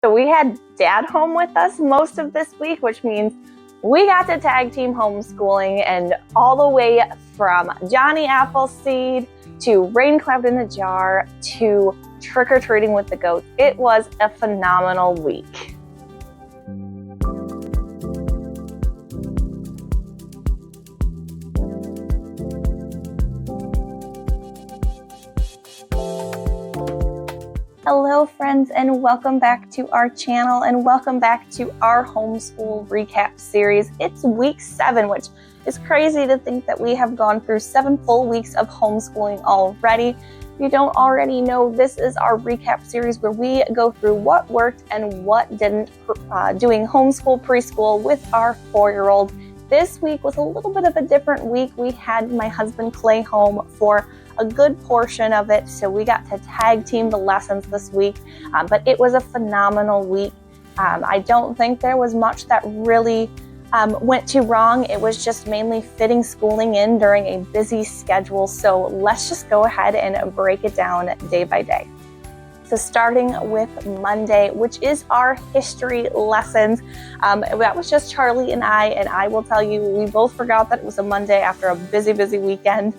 So we had Dad home with us most of this week, which means we got to tag team homeschooling, and all the way from Johnny Appleseed to Rain Cloud in a Jar to trick-or-treating with the goats. It was a phenomenal week. Hello friends, and welcome back to our channel, and welcome back to our homeschool recap series. It's week 7, which is crazy to think that we have gone through 7 full weeks of homeschooling already. If you don't already know, this is our recap series where we go through what worked and what didn't doing homeschool preschool with our 4-year-old. This week was a little bit of a different week. We had my husband Clay home for a good portion of it, so we got to tag team the lessons this week, but it was a phenomenal week. I don't think there was much that really went too wrong. It was just mainly fitting schooling in during a busy schedule, so let's just go ahead and break it down day by day. So starting with Monday, which is our history lessons, that was just Charlie and I will tell you, we both forgot that it was a Monday after a busy weekend.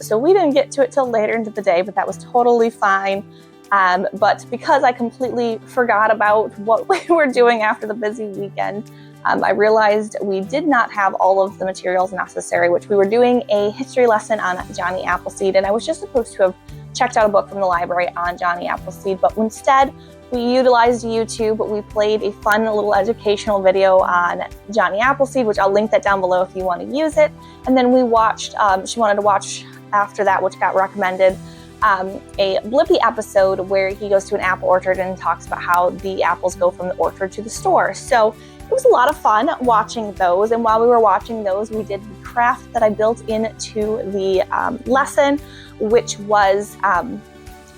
So we didn't get to it till later into the day, but that was totally fine. But because I completely forgot about what we were doing after the busy weekend, I realized we did not have all of the materials necessary, which we were doing a history lesson on Johnny Appleseed, and I was just supposed to have checked out a book from the library on Johnny Appleseed, but instead we utilized YouTube. We played a fun little educational video on Johnny Appleseed, which I'll link that down below if you want to use it. And then we watched, she wanted to watch after that, which got recommended, a Blippi episode where he goes to an apple orchard and talks about how the apples go from the orchard to the store. So it was a lot of fun watching those. And while we were watching those, we did the craft that I built into the lesson, which was,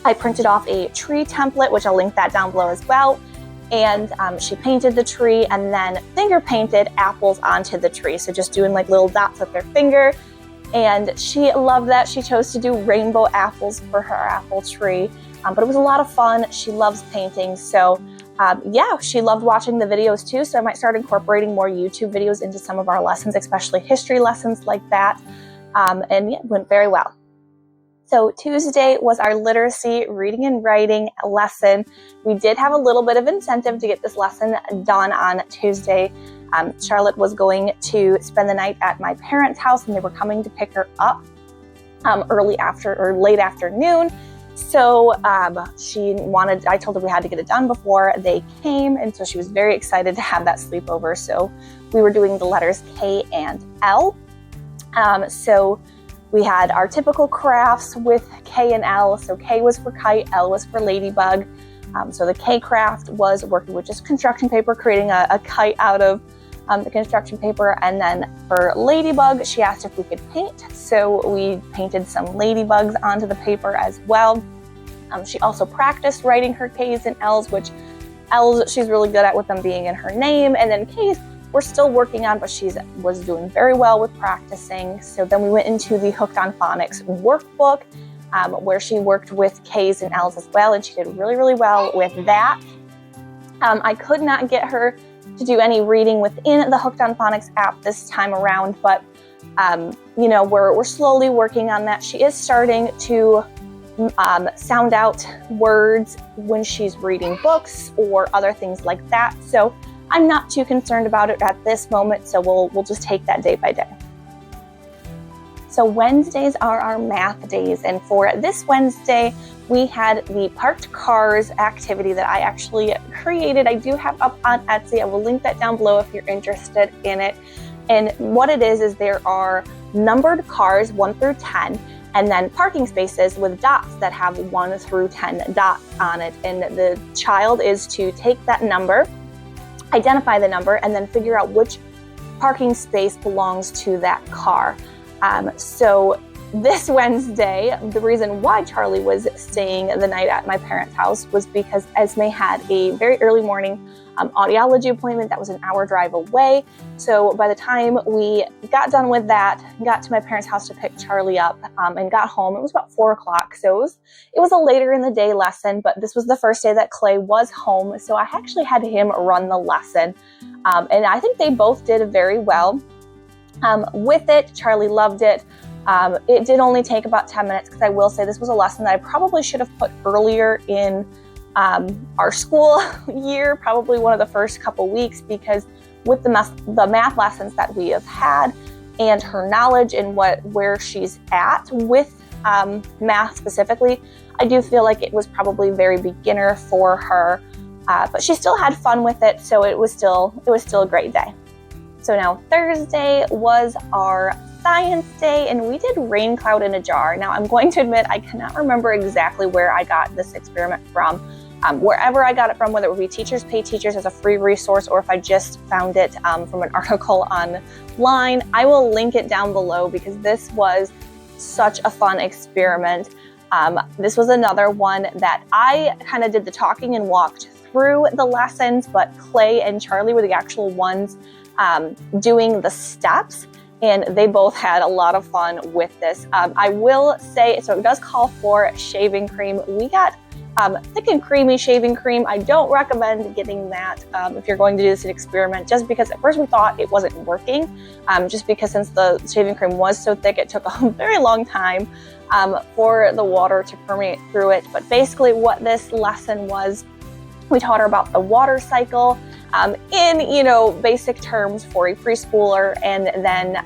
I printed off a tree template, which I'll link that down below as well. And she painted the tree and then finger painted apples onto the tree. So just doing like little dots with her finger. And she loved that. She chose to do rainbow apples for her apple tree. But it was a lot of fun. She loves painting. So yeah, she loved watching the videos too. So I might start incorporating more YouTube videos into some of our lessons, especially history lessons like that. And yeah, it went very well. So Tuesday was our literacy reading and writing lesson. We did have a little bit of incentive to get this lesson done on Tuesday. Charlotte was going to spend the night at my parents' house, and they were coming to pick her up late afternoon. So I told her we had to get it done before they came, and so she was very excited to have that sleepover. So we were doing the letters K and L. So we had our typical crafts with K and L. So K was for kite, L was for ladybug. So the K craft was working with just construction paper, creating a kite out of the construction paper. And then for ladybug, she asked if we could paint. So we painted some ladybugs onto the paper as well. She also practiced writing her K's and L's, which L's she's really good at with them being in her name. And then K's we're still working on, but she was doing very well with practicing. So then we went into the Hooked on Phonics workbook, where she worked with K's and L's as well, and she did really well with that. I could not get her to do any reading within the Hooked on Phonics app this time around, but you know, we're slowly working on that. She is starting to sound out words when she's reading books or other things like that. So I'm not too concerned about it at this moment, so we'll just take that day by day. So Wednesdays are our math days, and for this Wednesday, we had the parked cars activity that I actually created. I do have up on Etsy. I will link that down below if you're interested in it. And what it is there are numbered cars 1 through 10, and then parking spaces with dots that have 1 through 10 dots on it. And the child is to take that number, identify the number, and then figure out which parking space belongs to that car. So this Wednesday, the reason why Charlie was staying the night at my parents' house was because Esme had a very early morning audiology appointment that was an hour drive away. So by the time we got done with that, got to my parents' house to pick Charlie up and got home, it was about 4 o'clock. So it was a later in the day lesson, but this was the first day that Clay was home. So I actually had him run the lesson. And I think they both did very well with it. Charlie loved it. It did only take about 10 minutes because I will say this was a lesson that I probably should have put earlier in our school year, probably one of the first couple weeks, because with the math lessons that we have had and her knowledge and where she's at with math specifically, I do feel like it was probably very beginner for her, but she still had fun with it, so it was still a great day. So now Thursday was our science day, and we did rain cloud in a jar. Now I'm going to admit I cannot remember exactly where I got this experiment from. Wherever I got it from, whether it would be Teachers Pay Teachers as a free resource or if I just found it from an article online, I will link it down below because this was such a fun experiment. This was another one that I kind of did the talking and walked through the lessons, but Clay and Charlie were the actual ones doing the steps, and they both had a lot of fun with this. I will say, so it does call for shaving cream. We got thick and creamy shaving cream. I don't recommend getting that if you're going to do this experiment, just because at first we thought it wasn't working, just because since the shaving cream was so thick, it took a very long time for the water to permeate through it. But basically what this lesson was, we taught her about the water cycle in, basic terms for a preschooler, and then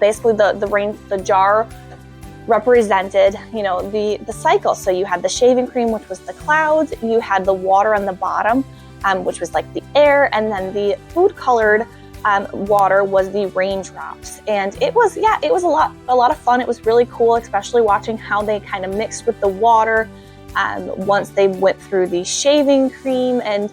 basically the jar represented, the cycle. So you had the shaving cream, which was the clouds, you had the water on the bottom, which was like the air, and then the food colored water was the raindrops. And it was a lot of fun. It was really cool, especially watching how they kind of mixed with the water once they went through the shaving cream. And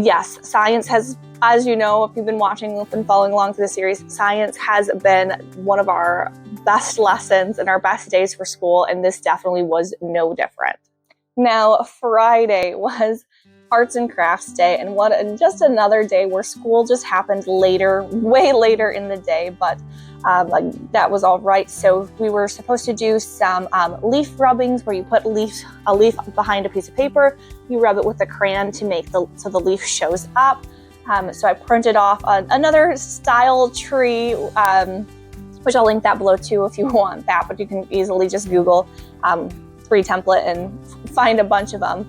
yes, science has, as you know, if you've been watching and following along through the series, science has been one of our best lessons and our best days for school, and this definitely was no different. Now, Friday was Arts and Crafts Day, and just another day where school just happened later, way later in the day, but that was all right. So we were supposed to do some leaf rubbings, where you put a leaf behind a piece of paper, you rub it with a crayon to make so the leaf shows up. So I printed off another style tree, which I'll link that below too if you want that, but you can easily just Google tree template and find a bunch of them.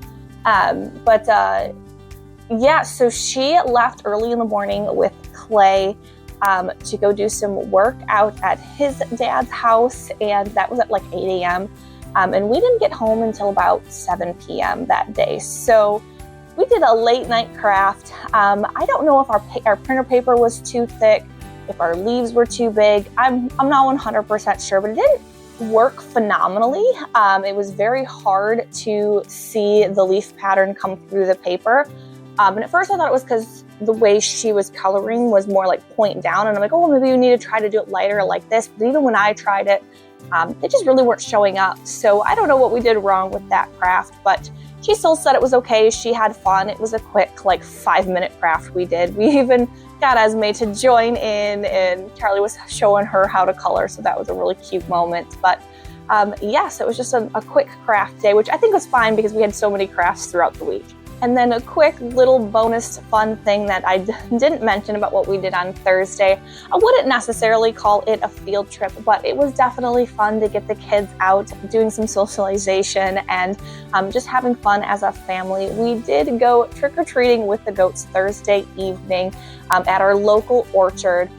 So she left early in the morning with Clay to go do some work out at his dad's house, and that was at like 8 a.m. And we didn't get home until about 7 p.m. that day. So we did a late night craft. I don't know if our printer paper was too thick, if our leaves were too big. I'm not 100% sure, but it didn't work phenomenally. It was very hard to see the leaf pattern come through the paper. And at first I thought it was because the way she was coloring was more like point down, and I'm like, oh, well, maybe you need to try to do it lighter like this. But even when I tried it, they just really weren't showing up. So I don't know what we did wrong with that craft, but she still said it was okay. She had fun. It was a quick, like 5-minute craft we did. We even got Esme to join in, and Charlie was showing her how to color. So that was a really cute moment. But so it was just a quick craft day, which I think was fine because we had so many crafts throughout the week. And then a quick little bonus fun thing that I didn't mention about what we did on Thursday. I wouldn't necessarily call it a field trip, but it was definitely fun to get the kids out doing some socialization and just having fun as a family. We did go trick-or-treating with the goats Thursday evening at our local orchard.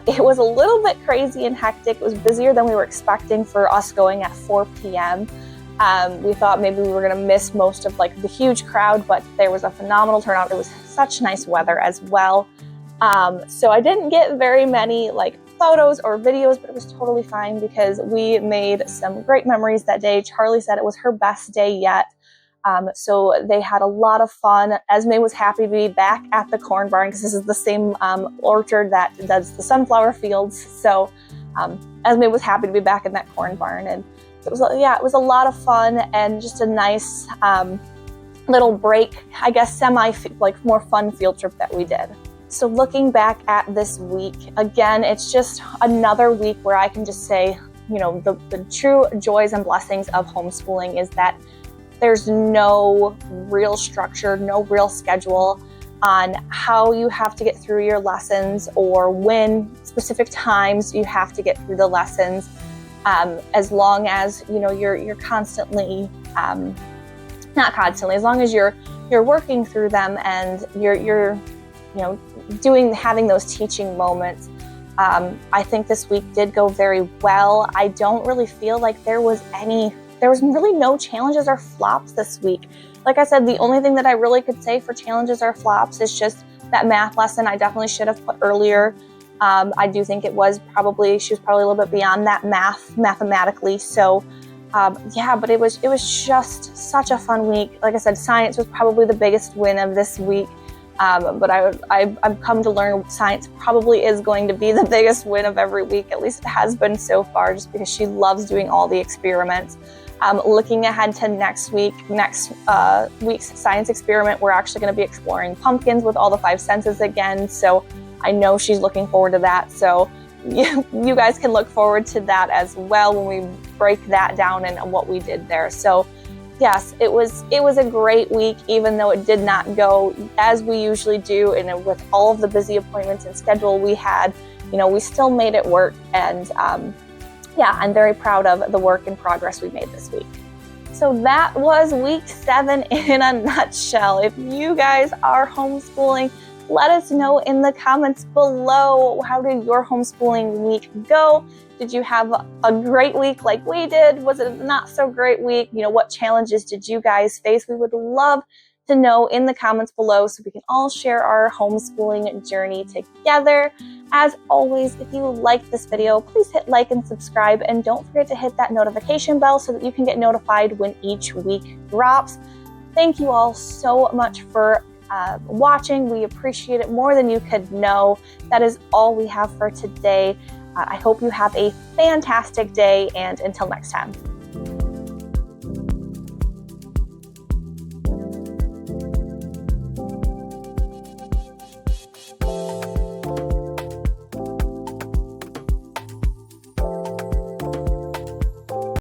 It was a little bit crazy and hectic. It was busier than we were expecting for us going at 4 p.m. We thought maybe we were going to miss most of like the huge crowd, but there was a phenomenal turnout. It was such nice weather as well. So I didn't get very many like photos or videos, but it was totally fine because we made some great memories that day. Charlie said it was her best day yet. So they had a lot of fun. Esme was happy to be back at the corn barn because this is the same orchard that does the sunflower fields. So Esme was happy to be back in that corn barn, and it was a lot of fun and just a nice little break, I guess, more fun field trip that we did. So looking back at this week, again, it's just another week where I can just say, the true joys and blessings of homeschooling is that there's no real structure, no real schedule on how you have to get through your lessons or when specific times you have to get through the lessons. As long as you're constantly, not constantly, as long as you're working through them and you're having those teaching moments. I think this week did go very well. I don't really feel like there was really no challenges or flops this week. Like I said, the only thing that I really could say for challenges or flops is just that math lesson I definitely should have put earlier. I do think she was probably a little bit beyond that mathematically. So but it was just such a fun week. Like I said, science was probably the biggest win of this week. But I've come to learn science probably is going to be the biggest win of every week. At least it has been so far, just because she loves doing all the experiments. Looking ahead to next week's science experiment, we're actually going to be exploring pumpkins with all the 5 senses again. So I know she's looking forward to that. So you guys can look forward to that as well when we break that down and what we did there. So yes, it was a great week, even though it did not go as we usually do. And with all of the busy appointments and schedule we had, we still made it work. And I'm very proud of the work and progress we made this week. So that was week 7 in a nutshell. If you guys are homeschooling, let us know in the comments below, how did your homeschooling week go? Did you have a great week like we did? Was it a not so great week? What challenges did you guys face? We would love to know in the comments below so we can all share our homeschooling journey together. As always, if you like this video, please hit like and subscribe, and don't forget to hit that notification bell so that you can get notified when each week drops. Thank you all so much for watching. We appreciate it more than you could know. That is all we have for today. I hope you have a fantastic day, and until next time.